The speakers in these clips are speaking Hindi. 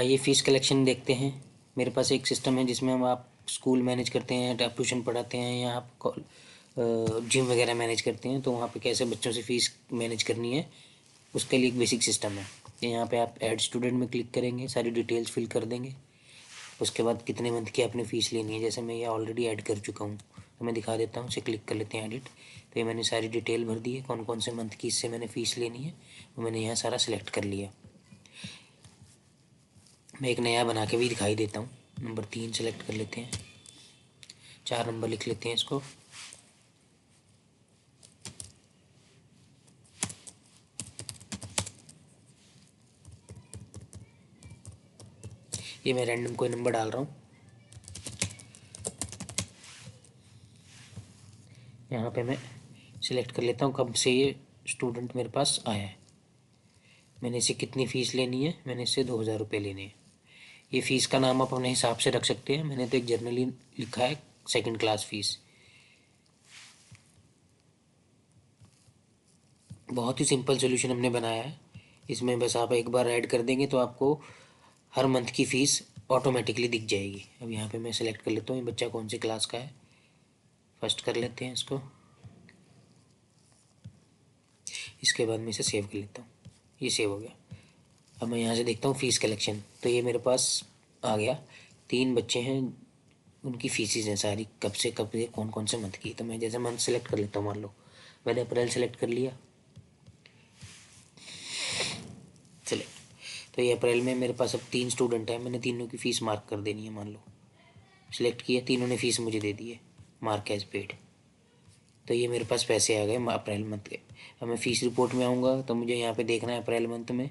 आइए फ़ीस कलेक्शन देखते हैं। मेरे पास एक सिस्टम है जिसमें हम आप स्कूल मैनेज करते हैं, आप ट्यूशन पढ़ाते हैं या आप जिम वगैरह मैनेज करते हैं, तो वहाँ पे कैसे बच्चों से फ़ीस मैनेज करनी है उसके लिए एक बेसिक सिस्टम है। यहाँ पे आप ऐड स्टूडेंट में क्लिक करेंगे, सारी डिटेल्स फिल कर देंगे। उसके बाद कितने मंथ की आपने फ़ीस लेनी है, जैसे मैं ये ऑलरेडी ऐड कर चुका हूँ तो मैं दिखा देता हूँ। इसे क्लिक कर लेते हैं एडिट। तो ये मैंने सारी डिटेल भर दी है, कौन कौन से मंथ की इससे मैंने फ़ीस लेनी है वो मैंने यहाँ सारा सिलेक्ट कर लिया। मैं एक नया बना के भी दिखाई देता हूँ। नंबर 3 सेलेक्ट कर लेते हैं, 4 नंबर लिख लेते हैं इसको। ये मैं रैंडम कोई नंबर डाल रहा हूँ। यहाँ पे मैं सिलेक्ट कर लेता हूँ कब से ये स्टूडेंट मेरे पास आया है। मैंने इसे कितनी फ़ीस लेनी है, मैंने इससे 2000 रुपये लेने हैं। ये फ़ीस का नाम आप अपने हिसाब से रख सकते हैं। मैंने तो एक जर्नली लिखा है, सेकंड क्लास फ़ीस। बहुत ही सिंपल सोल्यूशन हमने बनाया है। इसमें बस आप एक बार ऐड कर देंगे तो आपको हर मंथ की फ़ीस ऑटोमेटिकली दिख जाएगी। अब यहाँ पे मैं सेलेक्ट कर लेता हूँ ये बच्चा कौन सी क्लास का है। फर्स्ट कर लेते हैं इसको, इसके बाद मैं इसे सेव कर लेता हूँ। ये सेव हो गया। अब मैं यहाँ से देखता हूँ फ़ीस कलेक्शन, तो ये मेरे पास आ गया। 3 बच्चे हैं, उनकी फ़ीसेस हैं सारी, कब से कौन कौन से मंथ की। तो मैं जैसे मंथ सेलेक्ट कर लेता हूँ, मान लो मैंने अप्रैल सेलेक्ट कर लिया। सेलेक्ट, तो ये अप्रैल में मेरे पास अब 3 स्टूडेंट हैं, मैंने तीनों की फ़ीस मार्क कर देनी है। मान लो सिलेक्ट किया, तीनों ने फ़ीस मुझे दे दी है, मार्क एज पेड। तो ये मेरे पास पैसे आ गए अप्रैल मंथ के। अब मैं फ़ीस रिपोर्ट में आऊँगा तो मुझे यहाँ पे देखना है अप्रैल मंथ में।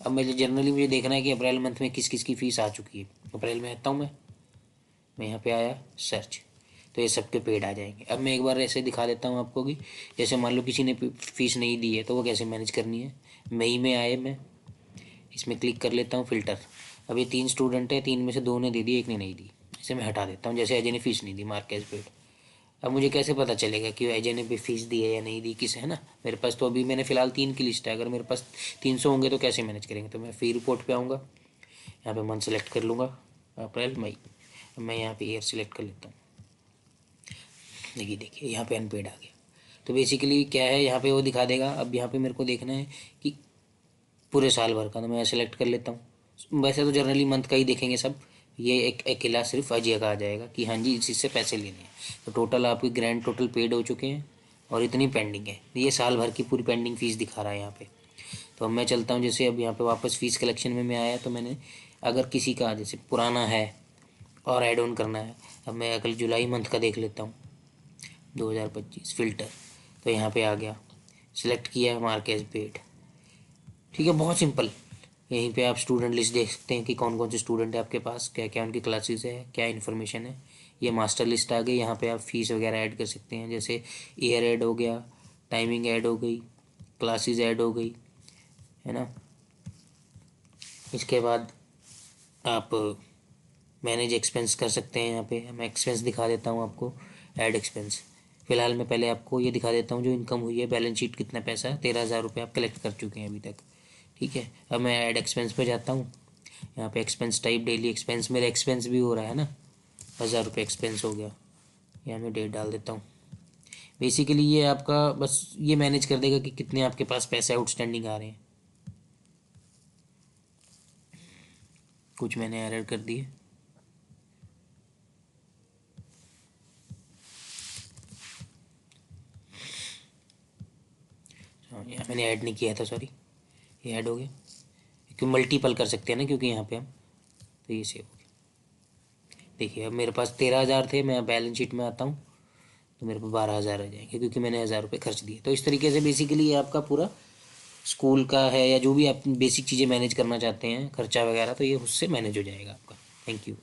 अब मुझे जनरली मुझे देखना है कि अप्रैल मंथ में किस किस की फ़ीस आ चुकी है। अप्रैल में आता हूँ मैं यहाँ पे आया सर्च, तो ये सबके पेड आ जाएंगे। अब मैं एक बार ऐसे दिखा देता हूँ आपको कि जैसे मान लो किसी ने फ़ीस नहीं दी है तो वो कैसे मैनेज करनी है। मई में आए, मैं इसमें क्लिक कर लेता हूँ फ़िल्टर। अब ये 3 स्टूडेंट है, 3 में से 2 ने दे दी, 1 ने नहीं दी। इसे मैं हटा देता हूँ। जैसे अजय ने फ़ीस नहीं दी, मार्क एज पेड। अब मुझे कैसे पता चलेगा कि अजय ने भी फ़ीस दी है या नहीं दी, किस है ना। मेरे पास तो अभी मैंने फ़िलहाल 3 की लिस्ट है, अगर मेरे पास 300 होंगे तो कैसे मैनेज करेंगे। तो मैं फ़ी रिपोर्ट पे आऊँगा, यहाँ पे मंथ सेलेक्ट कर लूँगा, अप्रैल मई। मैं यहाँ पे ईयर सेलेक्ट कर लेता हूँ। देखिए यहाँ पे अनपेड आ गया। तो बेसिकली क्या है, यहाँ पे वो दिखा देगा। अब यहाँ पे मेरे को देखना है कि पूरे साल भर का, तो मैं सेलेक्ट कर लेता हूँ। वैसे तो जनरली मंथ का ही देखेंगे सब, ये एक अकेला सिर्फ अजय का आ जाएगा कि हाँ जी इसी से पैसे लेने हैं। तो टोटल आपके ग्रैंड टोटल पेड हो चुके हैं और इतनी पेंडिंग है। ये साल भर की पूरी पेंडिंग फ़ीस दिखा रहा है यहाँ पे। तो अब मैं चलता हूँ, जैसे अब यहाँ पे वापस फ़ीस कलेक्शन में मैं आया, तो मैंने अगर किसी का जैसे पुराना है और ऐड ऑन करना है। अब मैं अगले जुलाई मंथ का देख लेता हूँ, 2025 फ़िल्टर, तो यहाँ पे आ गया, सिलेक्ट किया मार्क एज पेड। ठीक है, बहुत सिंपल। यहीं पे आप स्टूडेंट लिस्ट देख सकते हैं कि कौन कौन से स्टूडेंट है आपके पास, क्या क्या उनकी क्लासेस है, क्या इन्फॉर्मेशन है। ये मास्टर लिस्ट आ गई। यहाँ पे आप फ़ीस वगैरह ऐड कर सकते हैं, जैसे ईयर ऐड हो गया, टाइमिंग ऐड हो गई, क्लासेस ऐड हो गई, है ना। इसके बाद आप मैनेज एक्सपेंस कर सकते हैं। यहाँ पे मैं एक्सपेंस दिखा देता हूँ आपको, ऐड एक्सपेंस। फ़िलहाल मैं पहले आपको ये दिखा देता हूँ जो इनकम हुई है, बैलेंस शीट कितना पैसा है, 13,000 रुपये आप कलेक्ट कर चुके हैं अभी तक। ठीक है, अब मैं ऐड एक्सपेंस पे जाता हूँ। यहाँ पे एक्सपेंस टाइप डेली एक्सपेंस, मेरा एक्सपेंस भी हो रहा है ना, 1000 रुपये एक्सपेंस हो गया। यहाँ मैं डेट डाल देता हूँ। बेसिकली ये आपका बस ये मैनेज कर देगा कि कितने आपके पास पैसे आउटस्टैंडिंग आ रहे हैं। कुछ मैंने एरर कर दिए। यहाँ मैंने ऐड नहीं किया था, सॉरी, ये ऐड हो गया। क्योंकि मल्टीपल कर सकते हैं ना, क्योंकि यहाँ पे हम, तो ये सेव हो गया। देखिए अब मेरे पास 13,000 थे, मैं बैलेंस शीट में आता हूँ तो मेरे पास 12,000 आ जाएंगे, क्योंकि मैंने 1000 रुपये खर्च दिए। तो इस तरीके से बेसिकली ये आपका पूरा स्कूल का है या जो भी आप बेसिक चीज़ें मैनेज करना चाहते हैं, खर्चा वगैरह, तो ये उससे मैनेज हो जाएगा आपका। Thank you.